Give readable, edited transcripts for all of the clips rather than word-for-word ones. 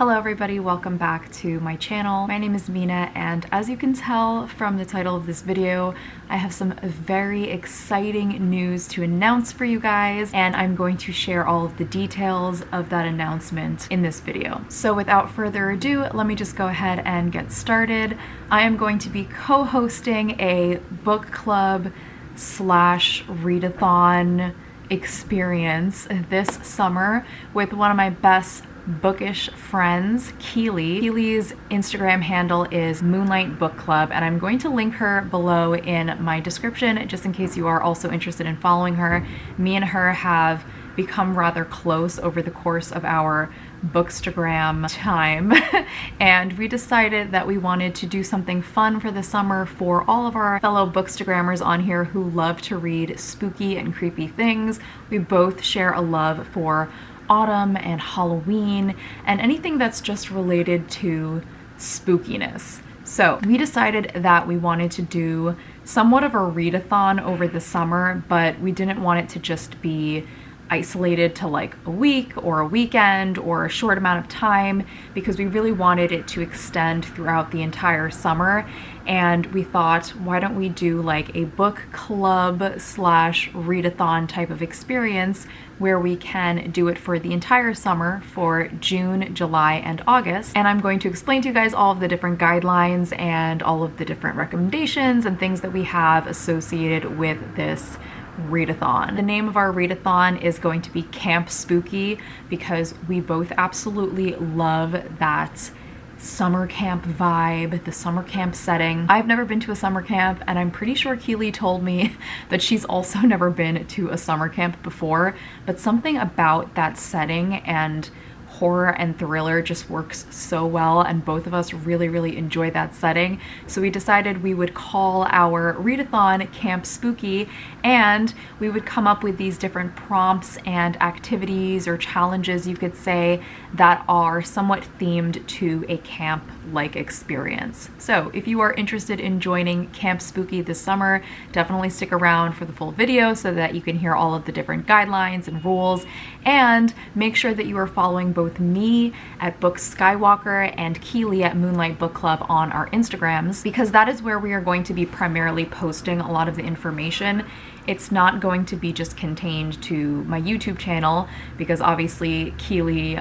Hello everybody, welcome back to my channel. My name is Mina, and as you can tell from the title of this video, I have some very exciting news to announce for you guys, and I'm going to share all of the details of that announcement in this video. So without further ado, let me just go ahead and get started. I am going to be co-hosting a book club slash readathon experience this summer with one of my best bookish friends, Keeley. Keeley's Instagram handle is Moonlight Book Club, and I'm going to link her below in my description just in case you are also interested in following her. Me and her have become rather close over the course of our bookstagram time and we decided that we wanted to do something fun for the summer for all of our fellow bookstagrammers on here who love to read spooky and creepy things. We both share a love for autumn and Halloween and anything that's just related to spookiness. So we decided that we wanted to do somewhat of a readathon over the summer, but we didn't want it to just be isolated to like a week or a weekend or a short amount of time, because we really wanted it to extend throughout the entire summer. And we thought, why don't we do like a book club slash readathon type of experience where we can do it for the entire summer for June, July, and August. And I'm going to explain to you guys all of the different guidelines and all of the different recommendations and things that we have associated with this readathon. The name of our readathon is going to be Camp Spooky because we both absolutely love that summer camp vibe, the summer camp setting. I've never been to a summer camp, and I'm pretty sure Keeley told me that she's also never been to a summer camp before, but something about that setting and horror and thriller just works so well, and both of us really enjoy that setting. So we decided we would call our readathon Camp Spooky, and we would come up with these different prompts and activities or challenges, you could say, that are somewhat themed to a camp-like experience. So if you are interested in joining Camp Spooky this summer, definitely stick around for the full video so that you can hear all of the different guidelines and rules, and make sure that you are following both me at BookSkywalker and Keeley at Moonlight Book Club on our Instagrams, because that is where we are going to be primarily posting a lot of the information. It's not going to be just contained to my YouTube channel, because obviously Keeley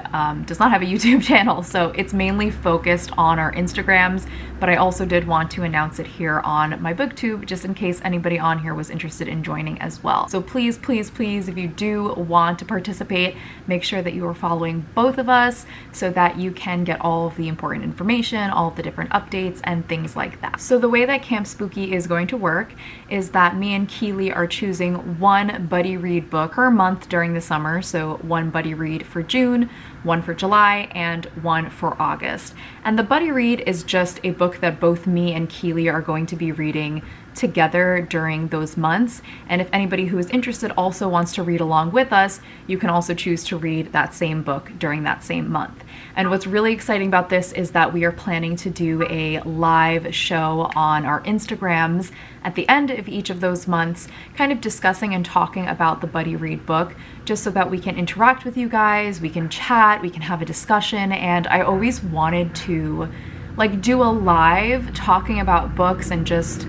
does not have a YouTube channel, so it's mainly focused on our Instagrams, but I also did want to announce it here on my booktube just in case anybody on here was interested in joining as well. So please, if you do want to participate, make sure that you are following both of us so that you can get all of the important information, all of the different updates and things like that. So the way that Camp Spooky is going to work is that me and Keeley are choosing one buddy read book per month during the summer. So one buddy read for June, one for July, and one for August. And the buddy read is just a book that both me and Keeley are going to be reading together during those months. And if anybody who is interested also wants to read along with us, you can also choose to read that same book during that same month. And what's really exciting about this is that we are planning to do a live show on our Instagrams at the end of each of those months, kind of discussing and talking about the buddy read book, just so that we can interact with you guys, we can chat, we can have a discussion. And I always wanted to like do a live talking about books and just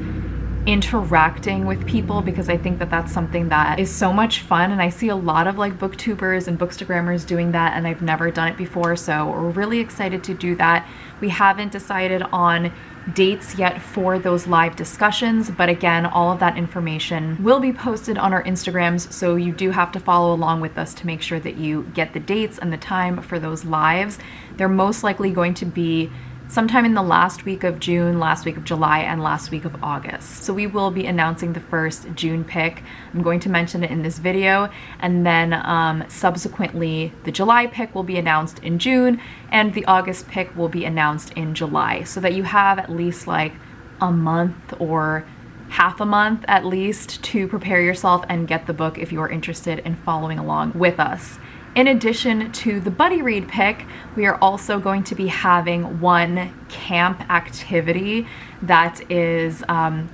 interacting with people, because I think that that's something that is so much fun, and I see a lot of like booktubers and bookstagrammers doing that, and I've never done it before, so we're really excited to do that. We haven't decided on dates yet for those live discussions, but again, all of that information will be posted on our Instagrams, so you do have to follow along with us to make sure that you get the dates and the time for those lives. They're most likely going to be sometime in the last week of June, last week of July, and last week of August. So we will be announcing the first June pick. I'm going to mention it in this video, and then subsequently the July pick will be announced in June, and the August pick will be announced in July, so that you have at least like a month or half a month at least to prepare yourself and get the book if you are interested in following along with us. In addition to the buddy read pick, we are also going to be having one camp activity that is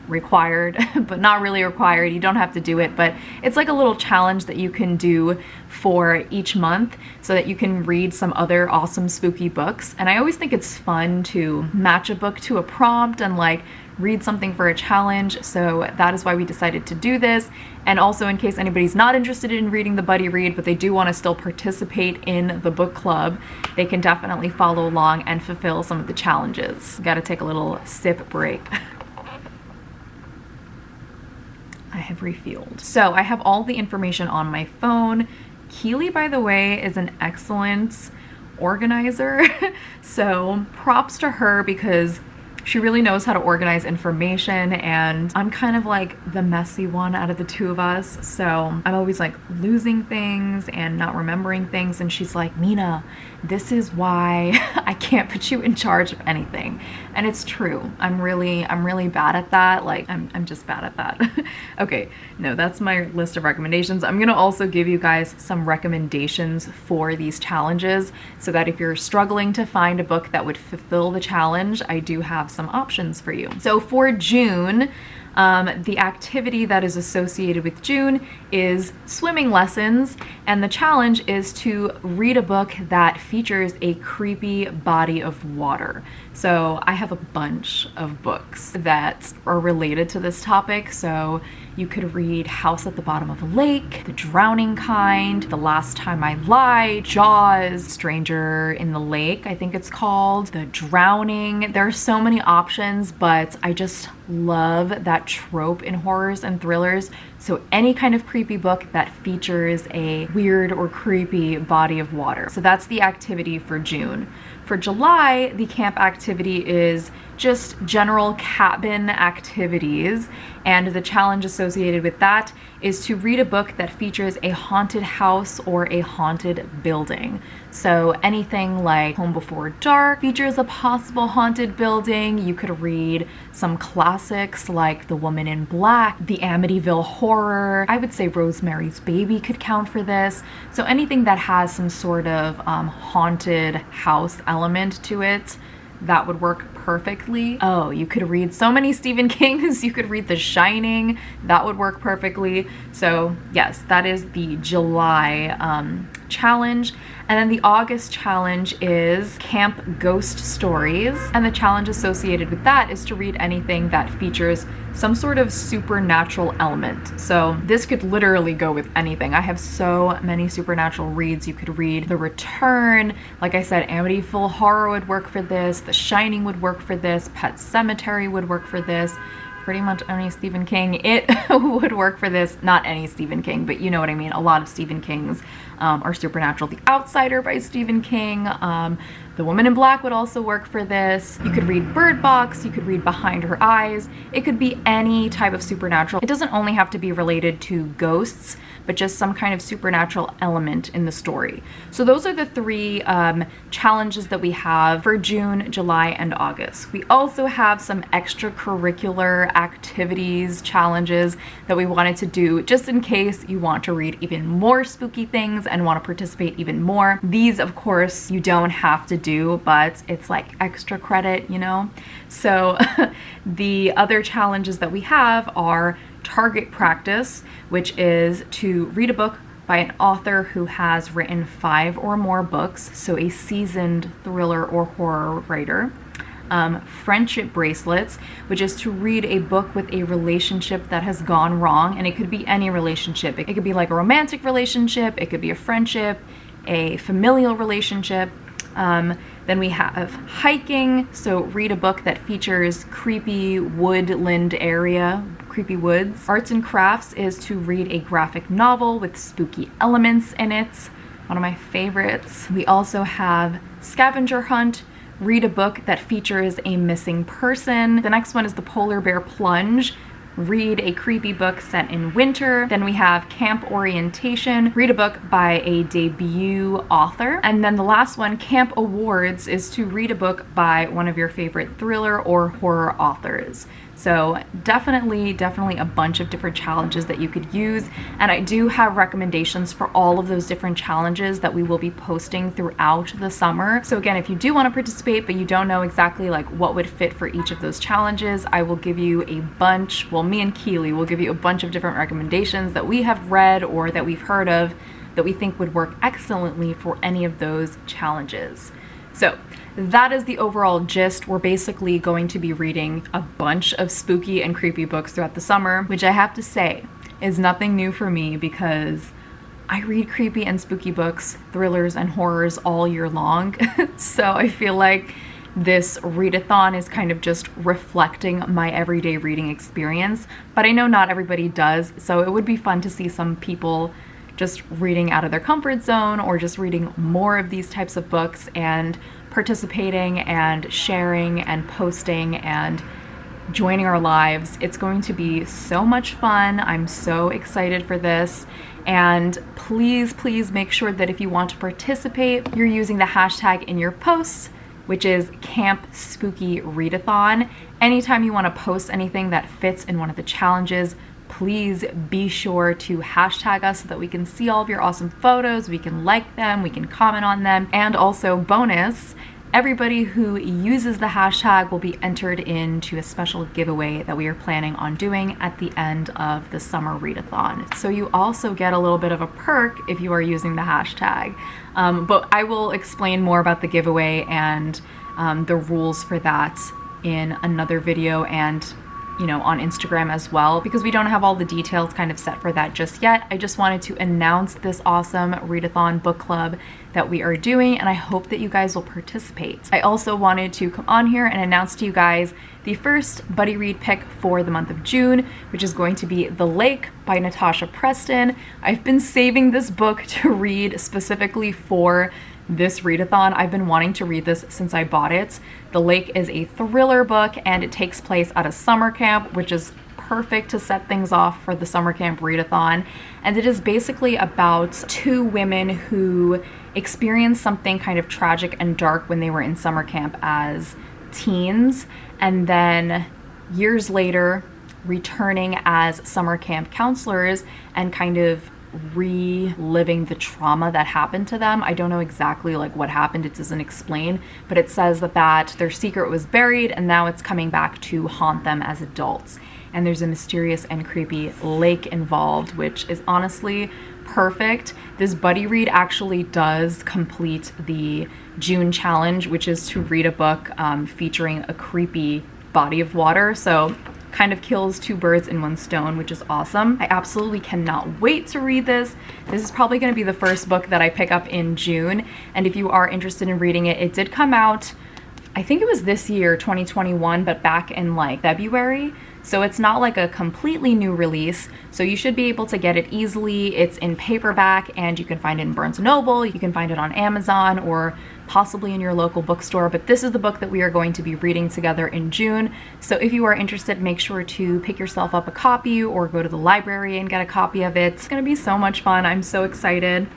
required, but not really required. You don't have to do it, but it's like a little challenge that you can do for each month so that you can read some other awesome spooky books. And I always think it's fun to match a book to a prompt and like read something for a challenge. So that is why we decided to do this. And also, in case anybody's not interested in reading the buddy read, but they do want to still participate in the book club, they can definitely follow along and fulfill some of the challenges. Got to take a little sip break. I have refueled. So I have all the information on my phone. Keeley, by the way, is an excellent organizer. So props to her because she really knows how to organize information, and I'm kind of like the messy one out of the two of us. So I'm always like losing things and not remembering things. And she's like, Mina, this is why I can't put you in charge of anything. And it's true. I'm really bad at that. Like I'm just bad at that. Okay, no, that's my list of recommendations. I'm gonna also give you guys some recommendations for these challenges so that if you're struggling to find a book that would fulfill the challenge, I do have some options for you. So for June, the activity that is associated with June is swimming lessons, and the challenge is to read a book that features a creepy body of water. So I have a bunch of books that are related to this topic. So you could read House at the Bottom of a Lake, The Drowning Kind, The Last Time I Lied, Jaws, Stranger in the Lake, I think it's called, The Drowning. There are so many options, but I just love that trope in horrors and thrillers. So any kind of creepy book that features a weird or creepy body of water. So that's the activity for June. For July, the camp activity is just general cabin activities, and the challenge associated with that is to read a book that features a haunted house or a haunted building. So anything like Home Before Dark features a possible haunted building. You could read some classics like The Woman in Black, the Amityville Horror. I would say Rosemary's Baby could count for this. So anything that has some sort of haunted house element to it, that would work perfectly. Oh, you could read so many Stephen Kings. You could read The Shining. That would work perfectly. So yes, that is the July challenge. And then the August challenge is Camp Ghost Stories. And the challenge associated with that is to read anything that features some sort of supernatural element. So this could literally go with anything. I have so many supernatural reads. You could read The Return. Like I said, Amityville Horror would work for this. The Shining would work for this. Pet Sematary would work for this. Pretty much any Stephen King, it would work for this. Not any Stephen King, but you know what I mean. A lot of Stephen Kings are supernatural. The Outsider by Stephen King. The Woman in Black would also work for this. You could read Bird Box. You could read Behind Her Eyes. It could be any type of supernatural. It doesn't only have to be related to ghosts, but just some kind of supernatural element in the story. So those are the three challenges that we have for June, July, and August. We also have some extracurricular activities, challenges that we wanted to do just in case you want to read even more spooky things and want to participate even more. These, of course, you don't have to do, but it's like extra credit, you know? So the other challenges that we have are target practice, which is to read a book by an author who has written 5 or more books, so a seasoned thriller or horror writer. Friendship bracelets, which is to read a book with a relationship that has gone wrong, and it could be any relationship. It could be like a romantic relationship, it could be a friendship, a familial relationship. Then we have hiking, so read a book that features creepy woodland area, creepy woods. Arts and crafts is to read a graphic novel with spooky elements in it, one of my favorites. We also have scavenger hunt, read a book that features a missing person. The next one is the polar bear plunge. Read a creepy book set in winter. Then we have camp orientation, read a book by a debut author. And then the last one, camp awards, is to read a book by one of your favorite thriller or horror authors. So definitely a bunch of different challenges that you could use. And I do have recommendations for all of those different challenges that we will be posting throughout the summer. So again, if you do want to participate, but you don't know exactly like what would fit for each of those challenges, I will give you a bunch, well, me and Keeley will give you a bunch of different recommendations that we have read or that we've heard of that we think would work excellently for any of those challenges. So that is the overall gist. We're basically going to be reading a bunch of spooky and creepy books throughout the summer, which I have to say is nothing new for me because I read creepy and spooky books, thrillers and horrors all year long. So I feel like this readathon is kind of just reflecting my everyday reading experience, but I know not everybody does, so it would be fun to see some people just reading out of their comfort zone or just reading more of these types of books and participating and sharing and posting and joining our lives. It's going to be so much fun. I'm so excited for this. And please make sure that if you want to participate, you're using the hashtag in your posts, which is Camp Spooky Readathon. Anytime you want to post anything that fits in one of the challenges, please be sure to hashtag us so that we can see all of your awesome photos, we can like them, we can comment on them, and also bonus, everybody who uses the hashtag will be entered into a special giveaway that we are planning on doing at the end of the summer readathon. So you also get a little bit of a perk if you are using the hashtag. But I will explain more about the giveaway and the rules for that in another video and on Instagram as well, because we don't have all the details kind of set for that just yet. I just wanted to announce this awesome readathon book club that we are doing, and I hope that you guys will participate. I also wanted to come on here and announce to you guys the first buddy read pick for the month of June, which is going to be The Lake by Natasha Preston. I've been saving this book to read specifically for this readathon. I've been wanting to read this since I bought it. The Lake is a thriller book and it takes place at a summer camp, which is perfect to set things off for the summer camp readathon. And it is basically about two women who experienced something kind of tragic and dark when they were in summer camp as teens, and then years later returning as summer camp counselors and kind of reliving the trauma that happened to them. I don't know exactly like what happened, it doesn't explain, but it says that their secret was buried and now it's coming back to haunt them as adults. And there's a mysterious and creepy lake involved, which is honestly perfect. This buddy read actually does complete the June challenge, which is to read a book featuring a creepy body of water. So kind of kills two birds in one stone, which is awesome. I absolutely cannot wait to read this. This is probably going to be the first book that I pick up in June. And if you are interested in reading it, it did come out, I think it was this year, 2021, but back in like February. So it's not like a completely new release. So you should be able to get it easily. It's in paperback and you can find it in Barnes & Noble. You can find it on Amazon or possibly in your local bookstore. But this is the book that we are going to be reading together in June. So if you are interested, make sure to pick yourself up a copy or go to the library and get a copy of it. It's gonna be so much fun. I'm so excited.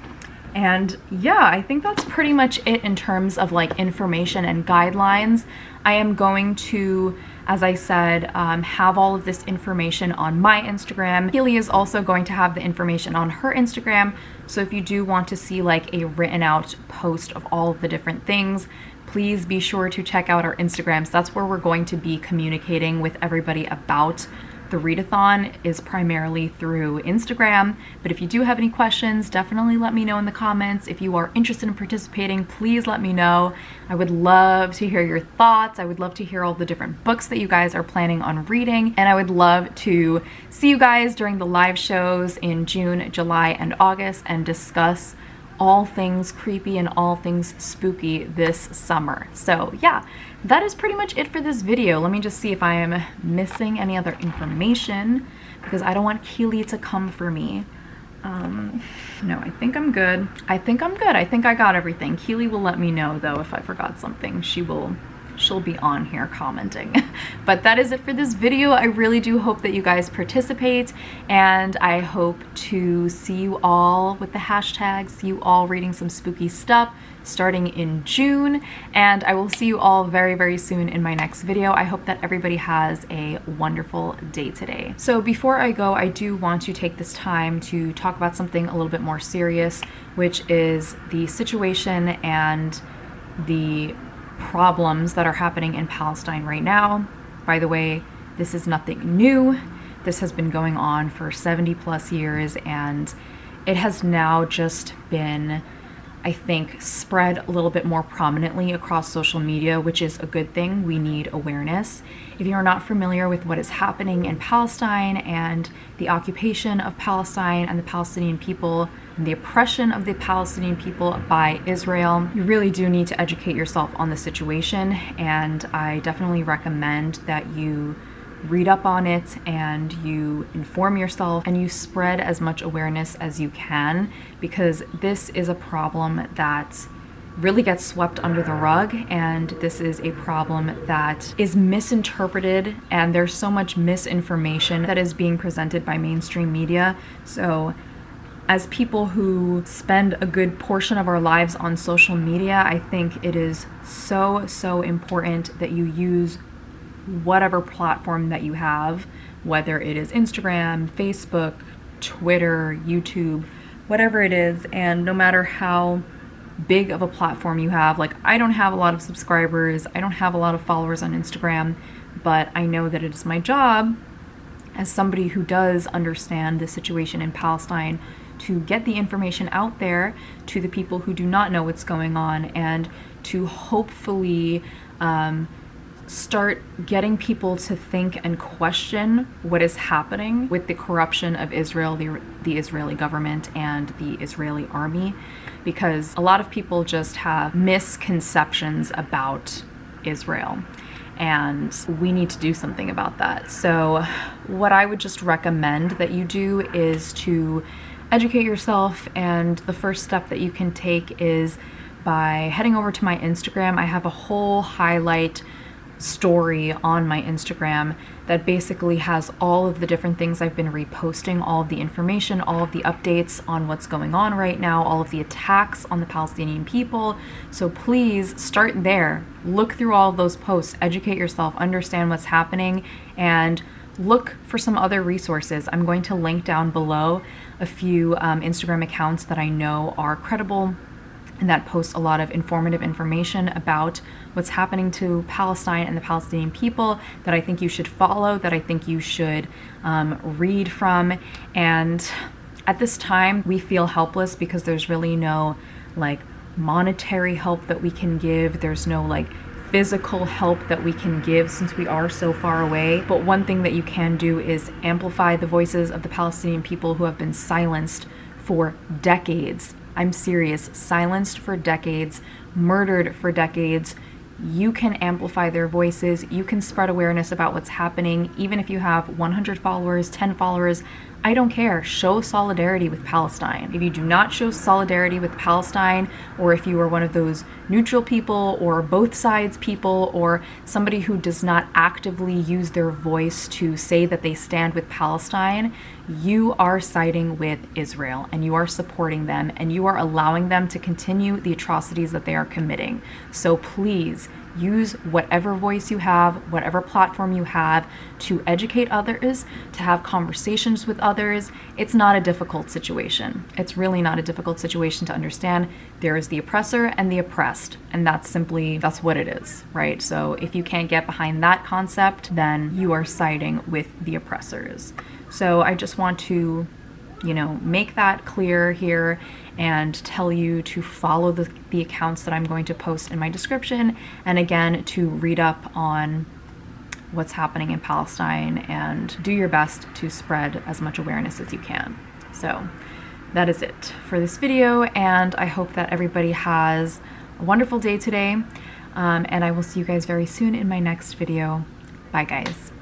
And yeah, I think that's pretty much it in terms of like information and guidelines. I am going to, as I said, have all of this information on my Instagram. Keeley is also going to have the information on her Instagram. So if you do want to see like a written out post of all of the different things, please be sure to check out our Instagrams. That's where we're going to be communicating with everybody about the readathon is primarily through Instagram, but if you do have any questions, definitely let me know in the comments. If you are interested in participating, please let me know. I would love to hear your thoughts. I would love to hear all the different books that you guys are planning on reading, and I would love to see you guys during the live shows in June, July, and August and discuss all things creepy and all things spooky this summer. So yeah, that is pretty much it for this video. Let me just see if I am missing any other information because I don't want Keeley to come for me. No, I think I'm good. I think I got everything. Keeley will let me know though if I forgot something. She will she'll be on here commenting. But that is it for this video. I really do hope that you guys participate, and I hope to see you all with the hashtag, see you all reading some spooky stuff starting in June, and I will see you all very, very soon in my next video. I hope that everybody has a wonderful day today. So before I go, I do want to take this time to talk about something a little bit more serious, which is the situation and the problems that are happening in Palestine right now. By the way, this is nothing new. This has been going on for 70 plus years, and it has now just been, I think, spread a little bit more prominently across social media, which is a good thing. We need awareness. If you are not familiar with what is happening in Palestine and the occupation of Palestine and the Palestinian people and the oppression of the Palestinian people by Israel, you really do need to educate yourself on the situation, and I definitely recommend that you read up on it and you inform yourself and you spread as much awareness as you can, because this is a problem that really gets swept under the rug, and this is a problem that is misinterpreted, and there's so much misinformation that is being presented by mainstream media. So as people who spend a good portion of our lives on social media, I think it is so important that you use whatever platform that you have, whether it is Instagram, Facebook, Twitter, YouTube, whatever it is. And no matter how big of a platform you have, like I don't have a lot of subscribers, I don't have a lot of followers on Instagram, but I know that it is my job as somebody who does understand the situation in Palestine to get the information out there to the people who do not know what's going on, and to hopefully start getting people to think and question what is happening with the corruption of Israel, the Israeli government, and the Israeli army, because a lot of people just have misconceptions about Israel, and we need to do something about that. So what I would just recommend that you do is to educate yourself, and the first step that you can take is by heading over to my Instagram. I have a whole highlight story on my Instagram that basically has all of the different things I've been reposting, all of the information, all of the updates on what's going on right now, all of the attacks on the Palestinian people. So please start there. Look through all of those posts, educate yourself, understand what's happening, and look for some other resources. I'm going to link down below a few Instagram accounts that I know are credible and that post a lot of informative information about what's happening to Palestine and the Palestinian people that I think you should follow, that I think you should read from. And at this time, we feel helpless because there's really no like monetary help that we can give. There's no like physical help that we can give since we are so far away. But one thing that you can do is amplify the voices of the Palestinian people who have been silenced for decades. I'm serious, silenced for decades, murdered for decades. You can amplify their voices. You can spread awareness about what's happening. Even if you have 100 followers, 10 followers, I don't care. Show solidarity with Palestine. If you do not show solidarity with Palestine, or if you are one of those neutral people or both sides people, or somebody who does not actively use their voice to say that they stand with Palestine, you are siding with Israel, and you are supporting them, and you are allowing them to continue the atrocities that they are committing. So please use whatever voice you have, whatever platform you have, to educate others, to have conversations with others. It's not a difficult situation. It's really not a difficult situation to understand. There is the oppressor and the oppressed, and that's what it is, right? So if you can't get behind that concept, then you are siding with the oppressors. So I just want to, make that clear here and tell you to follow the accounts that I'm going to post in my description, and again, to read up on what's happening in Palestine and do your best to spread as much awareness as you can. So that is it for this video, and I hope that everybody has a wonderful day today, and I will see you guys very soon in my next video. Bye guys.